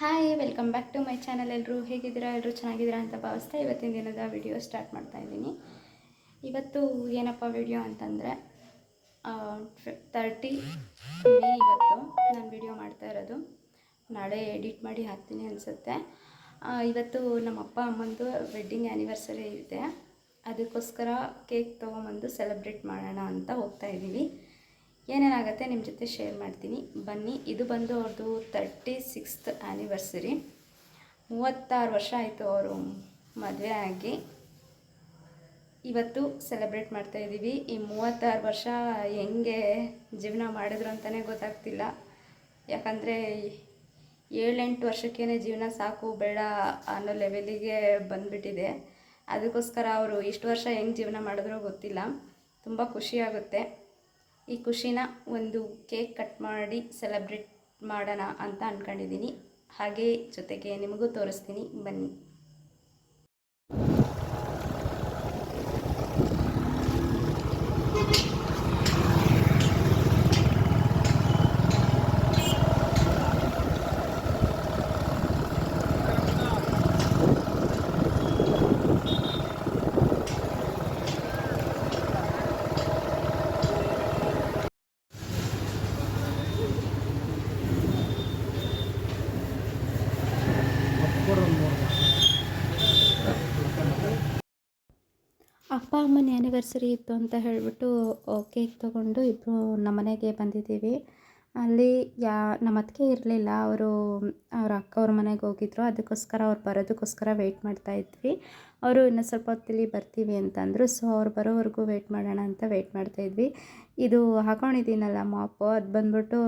Hi welcome back to my channel. ಎಲ್ಲರೂ ಹೇಗಿದ್ದೀರಾ? ಎಲ್ಲರೂ ಚೆನ್ನಾಗಿದ್ದೀರಾ ಅಂತ ಭಾವಿಸ್ತಾ ಇವತ್ತಿನ ದಿನದ ವಿಡಿಯೋ ಸ್ಟಾರ್ಟ್ ಮಾಡ್ತಾ ಇದ್ದೀನಿ. ಇವತ್ತು ಏನಪ್ಪ ವಿಡಿಯೋ ಅಂತಂದರೆ 30 ಮೇ ಇವತ್ತು ನಾನು ವಿಡಿಯೋ ಮಾಡ್ತಾ ಇರೋದು. ನಾಳೆ ಎಡಿಟ್ ಮಾಡಿ ಹಾಕ್ತೀನಿ ಅನಿಸುತ್ತೆ. ಇವತ್ತು ನಮ್ಮ ಅಪ್ಪ ಅಮ್ಮಂದು ವೆಡ್ಡಿಂಗ್ ಆ್ಯನಿವರ್ಸರಿ ಇದೆ. ಅದಕ್ಕೋಸ್ಕರ ಕೇಕ್ ತೊಗೊಂಬಂದು ಸೆಲೆಬ್ರೇಟ್ ಮಾಡೋಣ ಅಂತ ಹೋಗ್ತಾ ಇದ್ದೀವಿ. ಏನೇನಾಗುತ್ತೆ ನಿಮ್ಮ ಜೊತೆ ಶೇರ್ ಮಾಡ್ತೀನಿ ಬನ್ನಿ. ಇದು ಬಂದು ಅವ್ರದ್ದು 36th ಆ್ಯನಿವರ್ಸರಿ. 36 ವರ್ಷ ಆಯಿತು ಅವರು ಮದುವೆ ಆಗಿ. ಇವತ್ತು ಸೆಲೆಬ್ರೇಟ್ ಮಾಡ್ತಾಯಿದ್ದೀವಿ. ಈ 36 ವರ್ಷ ಹೆಂಗೆ ಜೀವನ ಮಾಡಿದ್ರು ಅಂತಲೇ ಗೊತ್ತಾಗ್ತಿಲ್ಲ. ಯಾಕಂದರೆ 7-8 ವರ್ಷಕ್ಕೇ ಜೀವನ ಸಾಕು ಬೇಡ ಅನ್ನೋ ಲೆವೆಲಿಗೆ ಬಂದುಬಿಟ್ಟಿದೆ. ಅದಕ್ಕೋಸ್ಕರ ಅವರು ಇಷ್ಟು ವರ್ಷ ಹೆಂಗೆ ಜೀವನ ಮಾಡಿದ್ರೋ ಗೊತ್ತಿಲ್ಲ. ತುಂಬ ಖುಷಿಯಾಗುತ್ತೆ. ಈ ಖುಷಿನ ಒಂದು ಕೇಕ್ ಕಟ್ ಮಾಡಿ ಸೆಲೆಬ್ರೇಟ್ ಮಾಡೋಣ ಅಂತ ಅಂದ್ಕೊಂಡಿದ್ದೀನಿ. ಹಾಗೆ ಜೊತೆಗೆ ನಿಮಗೂ ತೋರಿಸ್ತೀನಿ ಬನ್ನಿ. ಅಪ್ಪ ಅಮ್ಮನ ಆ್ಯನಿವರ್ಸರಿ ಇತ್ತು ಅಂತ ಹೇಳಿಬಿಟ್ಟು ಕೇಕ್ ತೊಗೊಂಡು ಇಬ್ಬರು ನಮ್ಮ ಮನೆಗೆ ಬಂದಿದ್ದೀವಿ. ಅಲ್ಲಿ ನಮ್ಮ ಅತ್ತಿಗೆ ಇರಲಿಲ್ಲ, ಅವ್ರ ಅಕ್ಕವ್ರ ಮನೆಗೆ ಹೋಗಿದ್ರು. ಅದಕ್ಕೋಸ್ಕರ ಅವ್ರು ಬರೋದಕ್ಕೋಸ್ಕರ ವೆಯ್ಟ್ ಮಾಡ್ತಾಯಿದ್ವಿ. ಅವರು ಇನ್ನೂ ಸ್ವಲ್ಪ ಹೊತ್ತಲ್ಲಿ ಬರ್ತೀವಿ ಅಂತಂದರು. ಸೊ ಅವ್ರು ಬರೋವರೆಗೂ ವೆಯ್ಟ್ ಮಾಡೋಣ ಅಂತ ವೆಯ್ಟ್ ಮಾಡ್ತಾಯಿದ್ವಿ. ಇದು ಹಾಕ್ಕೊಂಡಿದ್ದೀನಲ್ಲ ಮಾಪು, ಅದು ಬಂದ್ಬಿಟ್ಟು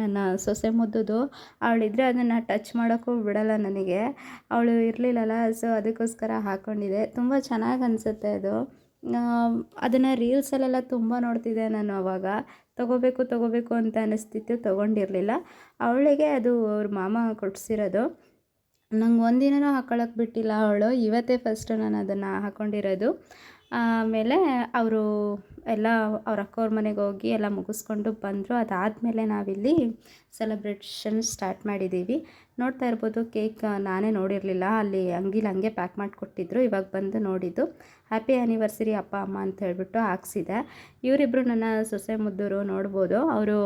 ನನ್ನ ಸೊಸೆ ಮುದ್ದುದು. ಅವಳಿದ್ರೆ ಅದನ್ನು ಟಚ್ ಮಾಡೋಕ್ಕೂ ಬಿಡೋಲ್ಲ ನನಗೆ. ಅವಳು ಇರಲಿಲ್ಲಲ್ಲ, ಸೊ ಅದಕ್ಕೋಸ್ಕರ ಹಾಕ್ಕೊಂಡಿದ್ದೆ. ತುಂಬ ಚೆನ್ನಾಗಿ ಅನಿಸುತ್ತೆ ಅದು. ಅದನ್ನು ರೀಲ್ಸಲ್ಲೆಲ್ಲ ತುಂಬ ನೋಡ್ತಿದ್ದೆ ನಾನು. ಆವಾಗ ತೊಗೋಬೇಕು ಅಂತ ಅನ್ನಿಸ್ತಿತ್ತು, ತೊಗೊಂಡಿರಲಿಲ್ಲ. ಅವಳಿಗೆ ಅದು ಅವ್ರ ಮಾಮ ಕೊಡಿಸಿರೋದು. ನಂಗೆ ಒಂದಿನನೂ ಹಾಕ್ಕೊಳ್ಳೋಕೆ ಬಿಟ್ಟಿಲ್ಲ ಅವಳು. ಇವತ್ತೇ ಫಸ್ಟು ನಾನು ಅದನ್ನು ಹಾಕ್ಕೊಂಡಿರೋದು. ಆಮೇಲೆ ಅವರು ಎಲ್ಲ ಅವ್ರ ಅಕ್ಕವ್ರ ಮನೆಗೆ ಹೋಗಿ ಎಲ್ಲ ಮುಗಿಸ್ಕೊಂಡು ಬಂದರು. ಅದಾದಮೇಲೆ ನಾವಿಲ್ಲಿ ಸೆಲೆಬ್ರೇಷನ್ ಸ್ಟಾರ್ಟ್ ಮಾಡಿದ್ದೀವಿ. ನೋಡ್ತಾ ಇರ್ಬೋದು, ಕೇಕ್ ನಾನೇ ನೋಡಿರಲಿಲ್ಲ, ಅಲ್ಲಿ ಅಂಗಡಿಲಿ ಹಂಗೆ ಪ್ಯಾಕ್ ಮಾಡಿಕೊಟ್ಟಿದ್ರು. ಇವಾಗ ಬಂದು ನೋಡಿದ್ದು. ಹ್ಯಾಪಿ ಆ್ಯನಿವರ್ಸರಿ ಅಪ್ಪ ಅಮ್ಮ ಅಂತ ಹೇಳ್ಬಿಟ್ಟು ಹಾಕ್ಸಿದೆ. ಇವರಿಬ್ಬರು ನನ್ನ ಸೊಸೆ ಮುದ್ದೂರು ನೋಡ್ಬೋದು. ಅವರು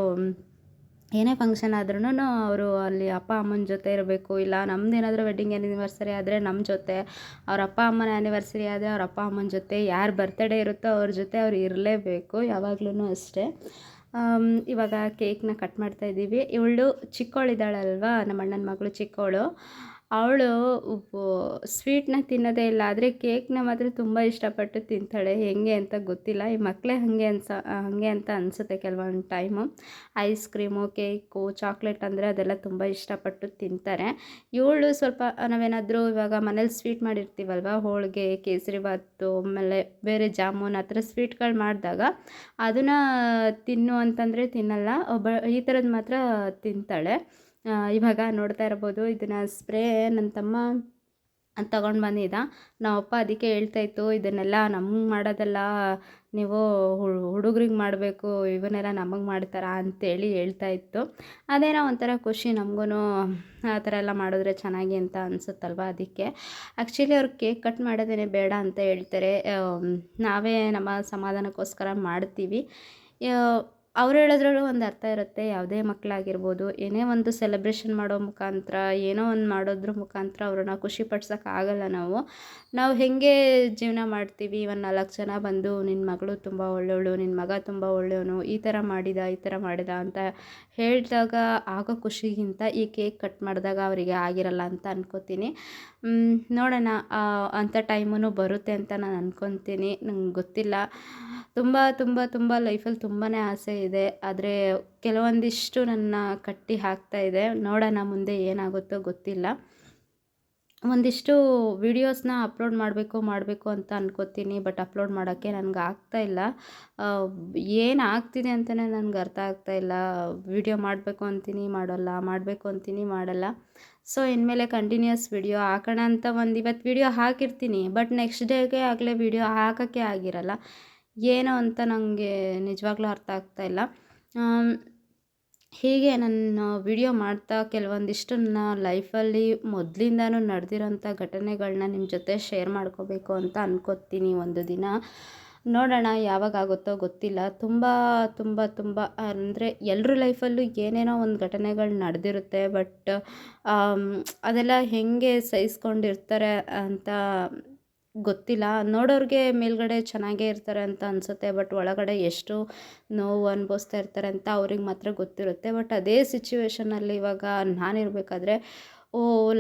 ಏನೇ ಫಂಕ್ಷನ್ ಆದ್ರೂ ಅವರು ಅಲ್ಲಿ ಅಪ್ಪ ಅಮ್ಮನ ಜೊತೆ ಇರಬೇಕು. ಇಲ್ಲ ನಮ್ಮದೇನಾದರೂ ವೆಡ್ಡಿಂಗ್ ಆ್ಯನಿವರ್ಸರಿ ಆದರೆ ನಮ್ಮ ಜೊತೆ, ಅವ್ರ ಅಪ್ಪ ಅಮ್ಮನ ಆ್ಯನಿವರ್ಸರಿ ಆದರೆ ಅವ್ರ ಅಪ್ಪ ಅಮ್ಮನ ಜೊತೆ, ಯಾರು ಬರ್ತಡೇ ಇರುತ್ತೋ ಅವ್ರ ಜೊತೆ ಅವ್ರು ಇರಲೇಬೇಕು ಯಾವಾಗ್ಲೂ ಅಷ್ಟೇ. ಇವಾಗ ಕೇಕ್ನ ಕಟ್ ಮಾಡ್ತಾಯಿದ್ದೀವಿ. ಇವಳು ಚಿಕ್ಕವಳಿದ್ದಾಳಲ್ವ, ನಮ್ಮ ಅಣ್ಣನ ಮಗಳು ಚಿಕ್ಕವಳು. ಅವಳು ಸ್ವೀಟ್ನ ತಿನ್ನೋದೇ ಇಲ್ಲ, ಆದರೆ ಕೇಕ್ನ ಮಾತ್ರ ತುಂಬ ಇಷ್ಟಪಟ್ಟು ತಿಂತಾಳೆ. ಹೆಂಗೆ ಅಂತ ಗೊತ್ತಿಲ್ಲ, ಈ ಮಕ್ಕಳೇ ಹಾಗೆ ಅಂತ ಅನಿಸುತ್ತೆ ಕೆಲವೊಂದು time. Ice cream, cake, chocolate ಅಂದರೆ ಅದೆಲ್ಲ ತುಂಬ ಇಷ್ಟಪಟ್ಟು ತಿಂತಾರೆ. ಇವಳು ಸ್ವಲ್ಪ ನಾವೇನಾದರೂ ಇವಾಗ ಮನೇಲಿ ಸ್ವೀಟ್ ಮಾಡಿರ್ತೀವಲ್ವ, ಹೋಳಿಗೆ, ಕೇಸರಿಬಾತು, ಆಮೇಲೆ ಬೇರೆ ಜಾಮೂನ್, ಆ ಥರ ಸ್ವೀಟ್ಗಳು ಮಾಡಿದಾಗ ಅದನ್ನು ತಿನ್ನು ಅಂತಂದರೆ ತಿನ್ನಲ್ಲ. ಈ ಥರದ್ದು ಮಾತ್ರ ತಿಂತಾಳೆ. ಇವಾಗ ನೋಡ್ತಾ ಇರ್ಬೋದು, ಇದನ್ನು ಸ್ಪ್ರೇ ನನ್ನ ತಮ್ಮ ತಗೊಂಡು ಬಂದಿದ್ದ. ನಮ್ಮಪ್ಪ ಅದಕ್ಕೆ ಹೇಳ್ತಾಯಿತ್ತು, ಇದನ್ನೆಲ್ಲ ನಮಗೆ ಮಾಡೋದಲ್ಲ, ನೀವು ಹುಡುಗ್ರಿಗೆ ಮಾಡಬೇಕು, ಇವನ್ನೆಲ್ಲ ನಮಗೆ ಮಾಡ್ತಾರಾ ಅಂತೇಳಿ ಹೇಳ್ತಾಯಿತ್ತು. ಅದೇನೋ ಒಂಥರ ಖುಷಿ ನಮಗೂ, ಆ ಥರ ಎಲ್ಲ ಮಾಡಿದ್ರೆ ಚೆನ್ನಾಗಿ ಅಂತ ಅನಿಸುತ್ತಲ್ವ. ಅದಕ್ಕೆ ಆ್ಯಕ್ಚುಲಿ ಅವ್ರು ಕೇಕ್ ಕಟ್ ಮಾಡೋದೇ ಬೇಡ ಅಂತ ಹೇಳ್ತಾರೆ. ನಾವೇ ನಮ್ಮ ಸಮಾಧಾನಕ್ಕೋಸ್ಕರ ಮಾಡ್ತೀವಿ. ಅವ್ರು ಹೇಳೋದ್ರಲ್ಲೂ ಒಂದು ಅರ್ಥ ಇರುತ್ತೆ. ಯಾವುದೇ ಮಕ್ಕಳಾಗಿರ್ಬೋದು, ಏನೇ ಒಂದು ಸೆಲೆಬ್ರೇಷನ್ ಮಾಡೋ ಮುಖಾಂತರ, ಏನೋ ಒಂದು ಮಾಡೋದ್ರ ಮುಖಾಂತರ ಅವ್ರನ್ನ ಖುಷಿ ಪಡ್ಸೋಕ್ಕಾಗಲ್ಲ ನಾವು. ನಾವು ಹೇಗೆ ಜೀವನ ಮಾಡ್ತೀವಿ, ಒಂದು 4 ಜನ ಬಂದು ನಿನ್ನ ಮಗಳು ತುಂಬ ಒಳ್ಳೆಯವಳು, ನಿನ್ನ ಮಗ ತುಂಬ ಒಳ್ಳೆಯವನು, ಈ ಥರ ಮಾಡಿದ ಅಂತ ಹೇಳಿದಾಗ ಆಗೋ ಖುಷಿಗಿಂತ ಈ ಕೇಕ್ ಕಟ್ ಮಾಡಿದಾಗ ಅವರಿಗೆ ಆಗಿರಲ್ಲ ಅಂತ ಅನ್ಕೋತೀನಿ. ನೋಡೋಣ, ಅಂಥ ಟೈಮೂ ಬರುತ್ತೆ ಅಂತ ನಾನು ಅಂದ್ಕೊತೀನಿ. ನಂಗೆ ಗೊತ್ತಿಲ್ಲ. ತುಂಬ ಲೈಫಲ್ಲಿ ತುಂಬಾ ಆಸೆ ಇದೆ, ಆದರೆ ಕೆಲವೊಂದಿಷ್ಟು ನನ್ನ ಕಟ್ಟಿ ಹಾಕ್ತಾ ಇದೆ. ನೋಡೋಣ ಮುಂದೆ ಏನಾಗುತ್ತೋ ಗೊತ್ತಿಲ್ಲ. ಒಂದಿಷ್ಟು ವೀಡಿಯೋಸ್ನ ಅಪ್ಲೋಡ್ ಮಾಡಬೇಕು ಅಂತ ಅನ್ಕೋತೀನಿ. ಬಟ್ ಅಪ್ಲೋಡ್ ಮಾಡೋಕ್ಕೆ ನನಗೆ ಆಗ್ತಾಯಿಲ್ಲ. ಏನು ಆಗ್ತಿದೆ ಅಂತಲೇ ನನಗೆ ಅರ್ಥ ಆಗ್ತಾಯಿಲ್ಲ. ವೀಡಿಯೋ ಮಾಡಬೇಕು ಅಂತೀನಿ, ಮಾಡಲ್ಲ. ಸೊ ಇನ್ಮೇಲೆ ಕಂಟಿನ್ಯೂಸ್ ವೀಡಿಯೋ ಹಾಕೋಣ ಅಂತ ಇವತ್ತು ವೀಡಿಯೋ ಹಾಕಿರ್ತೀನಿ, ಬಟ್ ನೆಕ್ಸ್ಟ್ ಡೇಗೆ ಆಗಲೇ ವೀಡಿಯೋ ಹಾಕೋಕ್ಕೆ ಆಗಿರಲ್ಲ. ಏನೋ ಅಂತ ನನಗೆ ನಿಜವಾಗ್ಲೂ ಅರ್ಥ ಆಗ್ತಾಯಿಲ್ಲ. ಹೀಗೆ ನಾನು ವಿಡಿಯೋ ಮಾಡ್ತಾ ಕೆಲವೊಂದಿಷ್ಟು ನನ್ನ ಲೈಫಲ್ಲಿ ಮೊದಲಿಂದಾನು ನಡೆದಿರೋಂಥ ಘಟನೆಗಳನ್ನ ನಿಮ್ಮ ಜೊತೆ ಶೇರ್ ಮಾಡ್ಕೋಬೇಕು ಅಂತ ಅನ್ಕೋತೀನಿ ಒಂದು ದಿನ. ನೋಡೋಣ ಯಾವಾಗ ಆಗುತ್ತೋ ಗೊತ್ತಿಲ್ಲ. ತುಂಬ ತುಂಬ ತುಂಬ ಅಂದರೆ ಎಲ್ರ ಲೈಫಲ್ಲೂ ಏನೇನೋ ಒಂದು ಘಟನೆಗಳು ನಡೆದಿರುತ್ತೆ. ಬಟ್ ಅದೆಲ್ಲ ಹೇಗೆ ಸಹಿಸ್ಕೊಂಡಿರ್ತಾರೆ ಅಂತ ಗೊತ್ತಿಲ್ಲ. ನೋಡೋರಿಗೆ ಮೇಲ್ಗಡೆ ಚೆನ್ನಾಗೇ ಇರ್ತಾರೆ ಅಂತ ಅನಿಸುತ್ತೆ. ಬಟ್ ಒಳಗಡೆ ಎಷ್ಟು ನೋವು ಅನುಭವಿಸ್ತಾ ಇರ್ತಾರೆ ಅಂತ ಅವ್ರಿಗೆ ಮಾತ್ರ ಗೊತ್ತಿರುತ್ತೆ. ಬಟ್ ಅದೇ ಸಿಚುವೇಷನಲ್ಲಿ ಇವಾಗ ನಾನಿರಬೇಕಾದ್ರೆ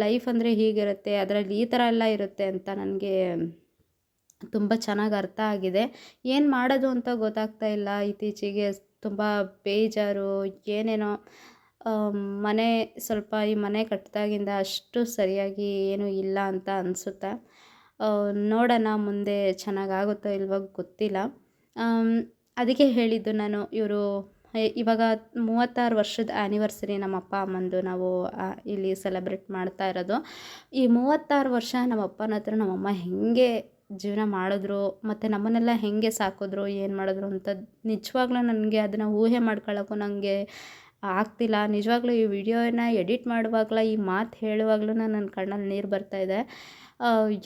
ಲೈಫ್ ಅಂದರೆ ಹೀಗಿರುತ್ತೆ, ಅದರಲ್ಲಿ ಈ ಥರ ಎಲ್ಲ ಇರುತ್ತೆ ಅಂತ ನನಗೆ ತುಂಬ ಚೆನ್ನಾಗಿ ಅರ್ಥ ಆಗಿದೆ. ಏನು ಮಾಡೋದು ಅಂತ ಗೊತ್ತಾಗ್ತಾ ಇಲ್ಲ. ಇತ್ತೀಚೆಗೆ ತುಂಬ ಬೇಜಾರು, ಏನೇನೋ ಮನೆ ಸ್ವಲ್ಪ ಈ ಮನೆ ಕಟ್ಟಿದಾಗಿಂದ ಅಷ್ಟು ಸರಿಯಾಗಿ ಏನೂ ಇಲ್ಲ ಅಂತ ಅನಿಸುತ್ತೆ. ನೋಡೋಣ ಮುಂದೆ ಚೆನ್ನಾಗಾಗುತ್ತೋ ಇಲ್ವೋ ಗೊತ್ತಿಲ್ಲ. ಅದಕ್ಕೆ ಹೇಳಿದ್ದು ನಾನು ಇವರು ಇವಾಗ 36 ವರ್ಷದ ಆ್ಯನಿವರ್ಸರಿ ನಮ್ಮ ಅಪ್ಪ ಅಮ್ಮಂದು ನಾವು ಇಲ್ಲಿ ಸೆಲೆಬ್ರೇಟ್ ಮಾಡ್ತಾ ಇರೋದು. ಈ 36 ವರ್ಷ ನಮ್ಮ ಅಪ್ಪನ ಹತ್ರ ನಮ್ಮಮ್ಮ ಹೇಗೆ ಜೀವನ ಮಾಡಿದ್ರು ಮತ್ತು ನಮ್ಮನ್ನೆಲ್ಲ ಹೇಗೆ ಸಾಕಿದ್ರು, ಏನು ಮಾಡಿದ್ರು ಅಂತ ನಿಜವಾಗ್ಲೂ ನನಗೆ ಅದನ್ನು ಊಹೆ ಮಾಡ್ಕೊಳ್ಳೋಕ್ಕೂ ನನಗೆ ಆಗ್ತಿಲ್ಲ. ನಿಜವಾಗ್ಲೂ ಈ ವಿಡಿಯೋನ ಎಡಿಟ್ ಮಾಡುವಾಗಲೂ ಈ ಮಾತು ಹೇಳುವಾಗಲೂ ನನ್ನ ಕಣ್ಣಲ್ಲಿ ನೀರು ಬರ್ತಾಯಿದೆ.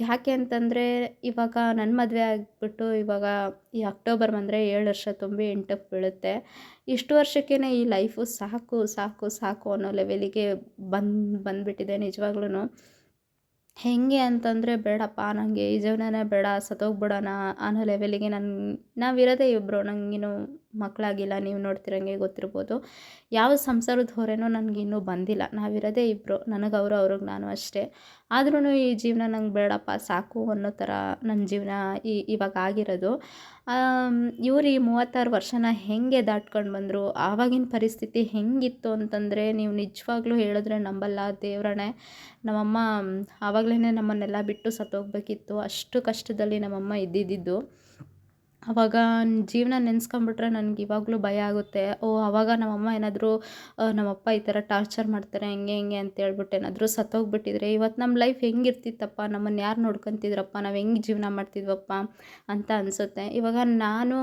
ಯಾಕೆ ಅಂತಂದರೆ ಇವಾಗ ನನ್ನ ಮದುವೆ ಆಗಿಬಿಟ್ಟು ಇವಾಗ ಈ ಅಕ್ಟೋಬರ್ ಬಂದರೆ 7 ವರ್ಷ ತುಂಬಿ 8ಕ್ಕೆ ಬೀಳುತ್ತೆ. ಇಷ್ಟು ವರ್ಷಕ್ಕೇ ಈ ಲೈಫು ಸಾಕು ಸಾಕು ಸಾಕು ಅನ್ನೋ ಲೆವೆಲಿಗೆ ಬಂದುಬಿಟ್ಟಿದೆ ನಿಜವಾಗ್ಲೂ. ಹೇಗೆ ಅಂತಂದರೆ ಬೇಡಪ್ಪ ನನಗೆ ಈ ಜೀವನನೇ ಬೇಡ, ಸತ್ತೋಗ್ಬಿಡೋಣ ಅನ್ನೋ ಲೆವೆಲಿಗೆ ನಾವಿರೋದೇ ಇಬ್ಬರು. ನನಗಿನ್ನೂ ಮಕ್ಕಳಾಗಿಲ್ಲ, ನೀವು ನೋಡ್ತಿರಂಗೆ ಗೊತ್ತಿರ್ಬೋದು. ಯಾವ ಸಂಸಾರದ ಹೊರೆನೂ ನನಗಿನ್ನೂ ಬಂದಿಲ್ಲ. ನಾವಿರೋದೇ ಇಬ್ಬರು, ನನಗೆ ಅವರು, ಅವ್ರಿಗೆ ನಾನು ಅಷ್ಟೇ. ಆದ್ರೂ ಈ ಜೀವನ ನಂಗೆ ಬೇಡಪ್ಪ ಸಾಕು ಅನ್ನೋ ಥರ ನನ್ನ ಜೀವನ ಇವಾಗ ಆಗಿರೋದು. ಇವ್ರು ಈ 36 ವರ್ಷನ ಹೇಗೆ ದಾಟ್ಕೊಂಡು ಬಂದರು, ಆವಾಗಿನ ಪರಿಸ್ಥಿತಿ ಹೇಗಿತ್ತು ಅಂತಂದರೆ ನೀವು ನಿಜವಾಗ್ಲೂ ಹೇಳಿದ್ರೆ ನಂಬಲ್ಲ. ದೇವ್ರಣೆ, ನಮ್ಮಮ್ಮ ಆವಾಗಲೇ ನಮ್ಮನ್ನೆಲ್ಲ ಬಿಟ್ಟು ಸತ್ತೋಗ್ಬೇಕಿತ್ತು. ಅಷ್ಟು ಕಷ್ಟದಲ್ಲಿ ನಮ್ಮಮ್ಮ ಇದ್ದಿದ್ದು. ಆವಾಗ ಜೀವನ ನೆನೆಸ್ಕೊಂಬಿಟ್ರೆ ನನಗೆ ಇವಾಗಲೂ ಭಯ ಆಗುತ್ತೆ. ಆವಾಗ ನಮ್ಮಮ್ಮ ಏನಾದರೂ ನಮ್ಮಪ್ಪ ಈ ಥರ ಟಾರ್ಚರ್ ಮಾಡ್ತಾರೆ ಹಂಗೆ ಹಿಂಗೆ ಅಂತೇಳ್ಬಿಟ್ಟು ಏನಾದರೂ ಸತ್ತೋಗ್ಬಿಟ್ಟಿದ್ರೆ ಇವತ್ತು ನಮ್ಮ ಲೈಫ್ ಹೆಂಗಿರ್ತಿತ್ತಪ್ಪ, ನಮ್ಮನ್ನು ಯಾರು ನೋಡ್ಕೊತಿದ್ರಪ್ಪ, ನಾವು ಹೆಂಗೆ ಜೀವನ ಮಾಡ್ತಿದ್ವಪ್ಪ ಅಂತ ಅನಿಸುತ್ತೆ. ಇವಾಗ ನಾನು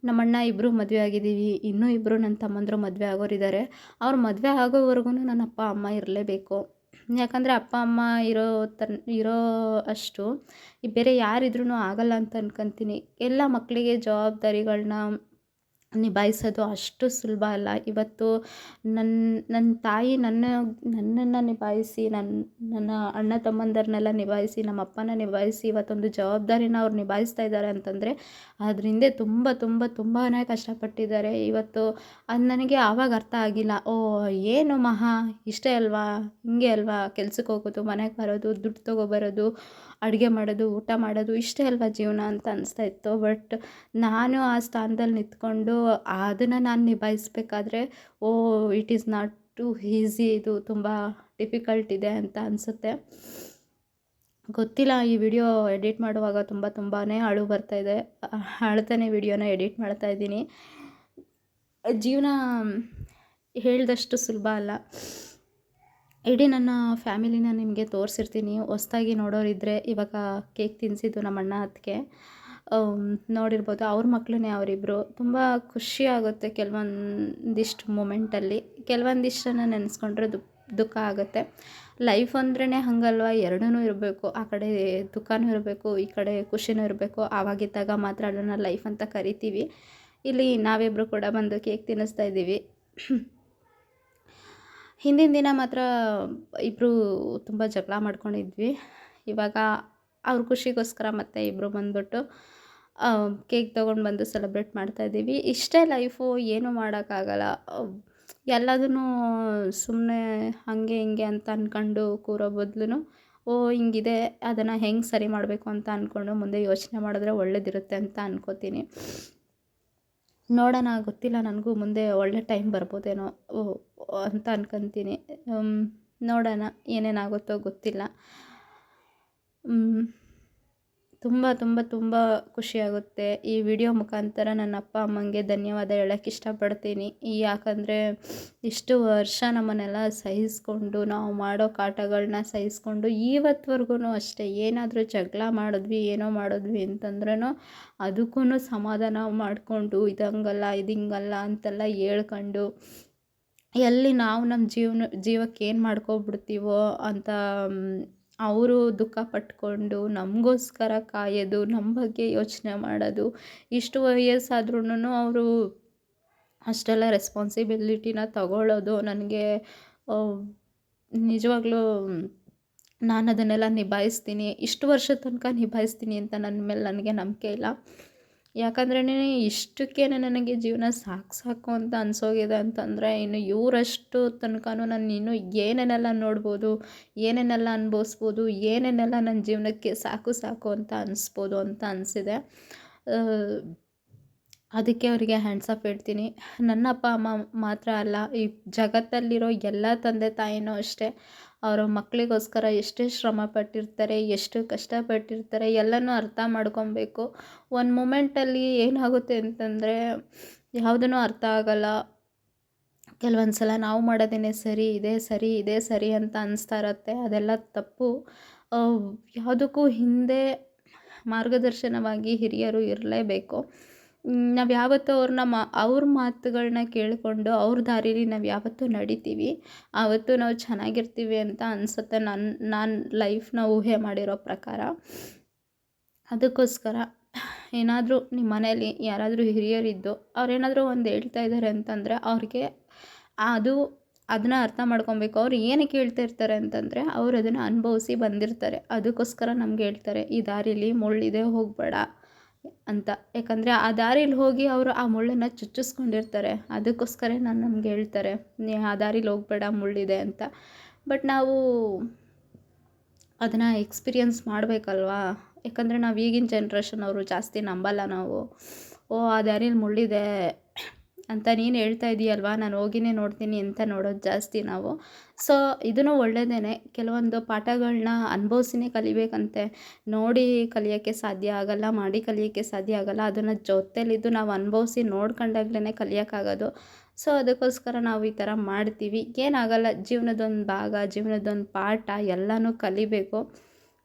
ನಮ್ಮಣ್ಣ ಇಬ್ಬರು ಮದುವೆ ಆಗಿದ್ದೀವಿ, ಇನ್ನೂ ಇಬ್ಬರು ನನ್ನ ತಮ್ಮಂದರು ಮದುವೆ ಆಗೋರಿದ್ದಾರೆ. ಅವ್ರು ಮದುವೆ ಆಗೋವರೆಗೂ ನನ್ನ ಅಪ್ಪ ಅಮ್ಮ ಇರಲೇಬೇಕು. ಯಾಕಂದರೆ ಅಪ್ಪ ಅಮ್ಮ ಇರೋ ಅಷ್ಟು ಬೇರೆ ಯಾರಿದ್ರೂ ಆಗಲ್ಲ ಅಂತ ಅನ್ಕೊತೀನಿ. ಎಲ್ಲ ಮಕ್ಕಳಿಗೆ ಜವಾಬ್ದಾರಿಗಳನ್ನ ನಿಭಾಯಿಸೋದು ಅಷ್ಟು ಸುಲಭ ಅಲ್ಲ. ಇವತ್ತು ನನ್ನ ತಾಯಿ ನನ್ನನ್ನು ನಿಭಾಯಿಸಿ, ನನ್ನ ಅಣ್ಣ ತಮ್ಮಂದಿರನ್ನೆಲ್ಲ ನಿಭಾಯಿಸಿ, ನಮ್ಮ ಅಪ್ಪನ ನಿಭಾಯಿಸಿ ಇವತ್ತೊಂದು ಜವಾಬ್ದಾರಿನ ಅವ್ರು ನಿಭಾಯಿಸ್ತಾ ಇದ್ದಾರೆ ಅಂತಂದರೆ ಅದ್ರ ಹಿಂದೆ ತುಂಬ ತುಂಬ ತುಂಬಾ ಕಷ್ಟಪಟ್ಟಿದ್ದಾರೆ. ಇವತ್ತು ಅದು ನನಗೆ ಆವಾಗ ಅರ್ಥ ಆಗಿಲ್ಲ. ಏನು ಮಹಾ ಇಷ್ಟೇ ಅಲ್ವಾ, ಹಿಂಗೆ ಅಲ್ವಾ ಕೆಲ್ಸಕ್ಕೆ ಹೋಗೋದು, ಮನೆಗೆ ಬರೋದು, ದುಡ್ಡು ತೊಗೊಬರೋದು, ಅಡುಗೆ ಮಾಡೋದು, ಊಟ ಮಾಡೋದು, ಇಷ್ಟೇ ಅಲ್ವಾ ಜೀವನ ಅಂತ ಅನಿಸ್ತಾ ಇತ್ತು. ಬಟ್ ನಾನು ಆ ಸ್ಥಾನದಲ್ಲಿ ನಿಂತ್ಕೊಂಡು ಅದನ್ನು ನಾನು ನಿಭಾಯಿಸಬೇಕಾದ್ರೆ it is not too easy, ಇದು ತುಂಬ ಡಿಫಿಕಲ್ಟ್ ಇದೆ ಅಂತ ಅನಿಸುತ್ತೆ. ಗೊತ್ತಿಲ್ಲ, ಈ ವಿಡಿಯೋ ಎಡಿಟ್ ಮಾಡುವಾಗ ತುಂಬಾ ಅಳು ಬರ್ತಾಯಿದೆ. ಅಳ್ತಾನೆ ವಿಡಿಯೋನ ಎಡಿಟ್ ಮಾಡ್ತಾಯಿದ್ದೀನಿ. ಜೀವನ ಹೇಳಿದಷ್ಟು ಸುಲಭ ಅಲ್ಲ. ಇಡೀ ನನ್ನ ಫ್ಯಾಮಿಲಿನ ನಿಮಗೆ ತೋರಿಸಿರ್ತೀನಿ. ಹೊಸ್ದಾಗಿ ನೋಡೋರಿದ್ದರೆ ಇವಾಗ ಕೇಕ್ ತಿನ್ನಿಸಿದ್ದು ನಮ್ಮ ಅಣ್ಣ ಅತ್ತಿಗೆ ನೋಡಿರ್ಬೋದು. ಅವ್ರ ಮಕ್ಕಳನ್ನೇ ಅವರಿಬ್ಬರು. ತುಂಬ ಖುಷಿ ಆಗುತ್ತೆ ಕೆಲವೊಂದಿಷ್ಟು ಮೂಮೆಂಟಲ್ಲಿ. ಕೆಲವೊಂದಿಷ್ಟನ್ನು ನೆನೆಸ್ಕೊಂಡ್ರೆ ದುಃಖ ಆಗುತ್ತೆ. ಲೈಫ್ ಅಂದ್ರೇ ಹಾಗಲ್ವ, ಎರಡೂ ಇರಬೇಕು. ಆ ಕಡೆ ದುಃಖನೂ ಇರಬೇಕು, ಈ ಕಡೆ ಖುಷಿನೂ ಇರಬೇಕು. ಆವಾಗಿದ್ದಾಗ ಮಾತ್ರ ಅದನ್ನು ಲೈಫ್ ಅಂತ ಕರಿತೀವಿ. ಇಲ್ಲಿ ನಾವಿಬ್ಬರು ಕೂಡ ಬಂದು ಕೇಕ್ ತಿನ್ನಿಸ್ತಾ ಇದ್ದೀವಿ. ಹಿಂದಿನ ದಿನ ಮಾತ್ರ ಇಬ್ಬರು ತುಂಬ ಜಗಳ ಮಾಡ್ಕೊಂಡಿದ್ವಿ. ಇವಾಗ ಅವ್ರ ಖುಷಿಗೋಸ್ಕರ ಮತ್ತೆ ಇಬ್ಬರು ಬಂದ್ಬಿಟ್ಟು ಕೇಕ್ ತೊಗೊಂಡು ಬಂದು ಸೆಲೆಬ್ರೇಟ್ ಮಾಡ್ತಾಯಿದ್ದೀವಿ. ಇಷ್ಟೇ ಲೈಫು, ಏನೂ ಮಾಡೋಕ್ಕಾಗಲ್ಲ. ಎಲ್ಲದನ್ನೂ ಸುಮ್ಮನೆ ಹಾಗೆ ಹಿಂಗೆ ಅಂತ ಅಂದ್ಕೊಂಡು ಕೂರೋ ಬದಲು ಹಿಂಗಿದೆ, ಅದನ್ನು ಹೆಂಗೆ ಸರಿ ಮಾಡಬೇಕು ಅಂತ ಅಂದ್ಕೊಂಡು ಮುಂದೆ ಯೋಚನೆ ಮಾಡಿದ್ರೆ ಒಳ್ಳೇದಿರುತ್ತೆ ಅಂತ ಅಂದ್ಕೋತೀನಿ. ನೋಡೋಣ, ಗೊತ್ತಿಲ್ಲ, ನನಗೂ ಮುಂದೆ ಒಳ್ಳೆ ಟೈಮ್ ಬರ್ಬೋದೇನೋ ಅಂತ ಅನ್ಕೊತೀನಿ. ನೋಡೋಣ ಏನೇನಾಗುತ್ತೋ ಗೊತ್ತಿಲ್ಲ. ತುಂಬ ತುಂಬ ತುಂಬ ಖುಷಿಯಾಗುತ್ತೆ. ಈ ವಿಡಿಯೋ ಮುಖಾಂತರ ನನ್ನ ಅಪ್ಪ ಅಮ್ಮಂಗೆ ಧನ್ಯವಾದ ಹೇಳೋಕ್ಕೆ ಇಷ್ಟಪಡ್ತೀನಿ. ಯಾಕಂದರೆ ಇಷ್ಟು ವರ್ಷ ನಮ್ಮನ್ನೆಲ್ಲ ಸಹಿಸ್ಕೊಂಡು, ನಾವು ಮಾಡೋ ಕಾಟಗಳನ್ನ ಸಹಿಸ್ಕೊಂಡು ಇವತ್ತುವರೆಗೂ ಅಷ್ಟೇ, ಏನಾದರೂ ಜಗಳ ಮಾಡಿದ್ವಿ, ಏನೋ ಮಾಡಿದ್ವಿ ಅಂತಂದ್ರೂ ಅದಕ್ಕೂ ಸಮಾಧಾನ ಮಾಡಿಕೊಂಡು ಇದು ಹಂಗಲ್ಲ, ಇದು ಹಿಂಗಲ್ಲ ಅಂತೆಲ್ಲ ಹೇಳ್ಕೊಂಡು ಎಲ್ಲಿ ನಾವು ನಮ್ಮ ಜೀವಕ್ಕೆ ಏನು ಮಾಡ್ಕೊಬಿಡ್ತೀವೋ ಅಂತ ಅವರು ದುಃಖ ಪಟ್ಕೊಂಡು ನಮಗೋಸ್ಕರ ಕಾಯೋದು, ನಮ್ಮ ಬಗ್ಗೆ ಯೋಚನೆ ಮಾಡೋದು. ಇಷ್ಟು ವಯಸ್ಸಾದ್ರೂನು ಅವರು ಅಷ್ಟೆಲ್ಲ ರೆಸ್ಪಾನ್ಸಿಬಿಲಿಟಿನ ತಗೊಳ್ಳೋದು ನನಗೆ ನಿಜವಾಗ್ಲೂ ನಾನು ಅದನ್ನೆಲ್ಲ ನಿಭಾಯಿಸ್ತೀನಿ, ಇಷ್ಟು ವರ್ಷದ ತನಕ ನಿಭಾಯಿಸ್ತೀನಿ ಅಂತ ನನ್ನ ಮೇಲೆ ನನಗೆ ನಂಬಿಕೆ ಇಲ್ಲ. ಯಾಕಂದ್ರೇ ಇಷ್ಟಕ್ಕೇ ನನಗೆ ಜೀವನ ಸಾಕು ಸಾಕು ಅಂತ ಅನ್ಸೋಗಿದೆ ಅಂತಂದರೆ, ಇನ್ನು ಇವರಷ್ಟು ತನಕನೂ ನಾನು ಇನ್ನೂ ಏನೇನೆಲ್ಲ ನೋಡ್ಬೋದು, ಏನೇನೆಲ್ಲ ಅನುಭವಿಸ್ಬೋದು, ಏನೇನೆಲ್ಲ ನನ್ನ ಜೀವನಕ್ಕೆ ಸಾಕು ಸಾಕು ಅಂತ ಅನಿಸ್ಬೋದು ಅಂತ ಅನಿಸಿದೆ. ಅದಕ್ಕೆ ಅವರಿಗೆ ಹ್ಯಾಂಡ್ಸ್ ಆಫ್ ಹೇಳ್ತೀನಿ. ನನ್ನ ಅಪ್ಪ ಅಮ್ಮ ಮಾತ್ರ ಅಲ್ಲ, ಈ ಜಗತ್ತಲ್ಲಿರೋ ಎಲ್ಲ ತಂದೆ ತಾಯಿನೂ ಅಷ್ಟೇ. ಅವರ ಮಕ್ಕಳಿಗೋಸ್ಕರ ಎಷ್ಟೇ ಶ್ರಮ ಪಟ್ಟಿರ್ತಾರೆ, ಎಷ್ಟು ಕಷ್ಟಪಟ್ಟಿರ್ತಾರೆ, ಎಲ್ಲನೂ ಅರ್ಥ ಮಾಡ್ಕೊಬೇಕು. ಒಂದು ಮೂಮೆಂಟಲ್ಲಿ ಏನಾಗುತ್ತೆ ಅಂತಂದರೆ ಯಾವುದೂ ಅರ್ಥ ಆಗೋಲ್ಲ. ಕೆಲವೊಂದು ಸಲ ನಾವು ಮಾಡೋದೇನೆ ಸರಿ, ಇದೇ ಸರಿ, ಇದೇ ಸರಿ ಅಂತ ಅನಿಸ್ತಾ ಇರುತ್ತೆ. ಅದೆಲ್ಲ ತಪ್ಪು. ಯಾವುದಕ್ಕೂ ಹಿಂದೆ ಮಾರ್ಗದರ್ಶನವಾಗಿ ಹಿರಿಯರು ಇರಲೇಬೇಕು. ನಾವು ಯಾವತ್ತೂ ಅವ್ರ ಮಾತುಗಳನ್ನ ಕೇಳಿಕೊಂಡು ಅವ್ರ ದಾರೀಲಿ ನಾವು ಯಾವತ್ತೂ ನಡಿತೀವಿ, ಆವತ್ತು ನಾವು ಚೆನ್ನಾಗಿರ್ತೀವಿ ಅಂತ ಅನಿಸುತ್ತೆ ನಾನು ಲೈಫ್ನ ಊಹೆ ಮಾಡಿರೋ ಪ್ರಕಾರ. ಅದಕ್ಕೋಸ್ಕರ ಏನಾದರೂ ನಿಮ್ಮ ಮನೇಲಿ ಯಾರಾದರೂ ಹಿರಿಯರಿದ್ದು ಅವ್ರೇನಾದರೂ ಒಂದು ಹೇಳ್ತಾ ಇದ್ದಾರೆ ಅಂತಂದರೆ ಅವ್ರಿಗೆ ಅದನ್ನ ಅರ್ಥ ಮಾಡ್ಕೊಬೇಕು. ಅವ್ರು ಏನಕ್ಕೆ ಹೇಳ್ತಾ ಇರ್ತಾರೆ ಅಂತಂದರೆ ಅವ್ರು ಅದನ್ನು ಅನುಭವಿಸಿ ಬಂದಿರ್ತಾರೆ. ಅದಕ್ಕೋಸ್ಕರ ನಮ್ಗೆ ಹೇಳ್ತಾರೆ, ಈ ದಾರೀಲಿ ಮುಳ್ಳಿದೆ ಹೋಗಬೇಡ ಅಂತ. ಯಾಕಂದರೆ ಆ ದಾರೀಲಿ ಹೋಗಿ ಅವರು ಆ ಮುಳ್ಳನ್ನು ಚುಚ್ಚಿಸ್ಕೊಂಡಿರ್ತಾರೆ. ಅದಕ್ಕೋಸ್ಕರ ನಮ್ಗೆ ಹೇಳ್ತಾರೆ, ನೀ ಆ ದಾರೀಲಿ ಹೋಗಬೇಡ, ಮುಳ್ಳಿದೆ ಅಂತ. ಬಟ್ ನಾವು ಅದನ್ನು ಎಕ್ಸ್ಪೀರಿಯನ್ಸ್ ಮಾಡಬೇಕಲ್ವಾ. ಯಾಕಂದರೆ ನಾವು ಈಗಿನ ಜನ್ರೇಷನ್ ಅವರು ಜಾಸ್ತಿ ನಂಬಲ್ಲ ನಾವು. ಆ ದಾರೀಲಿ ಮುಳ್ಳಿದೆ ಅಂತ ನೀನು ಹೇಳ್ತಾ ಇದೆಯಲ್ವಾ, ನಾನು ಹೋಗಿನೇ ನೋಡ್ತೀನಿ ಅಂತ ನೋಡೋದು ಜಾಸ್ತಿ ನಾವು. ಸೊ ಇದೂ ಒಳ್ಳೆಯದೇ. ಕೆಲವೊಂದು ಪಾಠಗಳನ್ನ ಅನುಭವಿಸಿನೇ ಕಲಿಬೇಕಂತೆ. ನೋಡಿ ಕಲಿಯೋಕ್ಕೆ ಸಾಧ್ಯ ಆಗಲ್ಲ, ಮಾಡಿ ಕಲಿಯೋಕ್ಕೆ ಸಾಧ್ಯ ಆಗಲ್ಲ. ಅದನ್ನು ಜೊತೆಲಿದ್ದು ನಾವು ಅನುಭವಿಸಿ ನೋಡ್ಕೊಂಡಾಗ್ಲೇ ಕಲಿಯೋಕ್ಕಾಗೋದು. ಸೊ ಅದಕ್ಕೋಸ್ಕರ ನಾವು ಈ ಥರ ಮಾಡ್ತೀವಿ. ಏನಾಗಲ್ಲ, ಜೀವನದೊಂದು ಭಾಗ, ಜೀವನದೊಂದು ಪಾಠ, ಎಲ್ಲನೂ ಕಲಿಬೇಕು.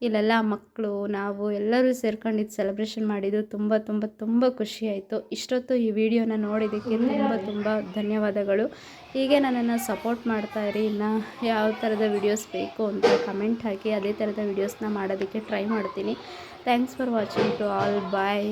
ಇಲ್ಲೆಲ್ಲ ಮಕ್ಕಳು ನಾವು ಎಲ್ಲರೂ ಸೇರ್ಕೊಂಡು ಇದು ಸೆಲೆಬ್ರೇಷನ್ ಮಾಡಿದ್ದು ತುಂಬ ತುಂಬ ತುಂಬ ಖುಷಿಯಾಯಿತು. ಇಷ್ಟೊತ್ತು ಈ ವಿಡಿಯೋನ ನೋಡಿದ್ದಕ್ಕೆ ತುಂಬ ತುಂಬ ಧನ್ಯವಾದಗಳು. ಹೀಗೆ ನನ್ನನ್ನು ಸಪೋರ್ಟ್ ಮಾಡ್ತಾಯಿರಿ. ಇನ್ನು ಯಾವ ಥರದ ವಿಡಿಯೋಸ್ ಬೇಕು ಅಂತ ಕಮೆಂಟ್ ಹಾಕಿ, ಅದೇ ಥರದ ವಿಡಿಯೋಸ್ನ ಮಾಡೋದಕ್ಕೆ ಟ್ರೈ ಮಾಡ್ತೀನಿ. Thanks for watching to all. Bye.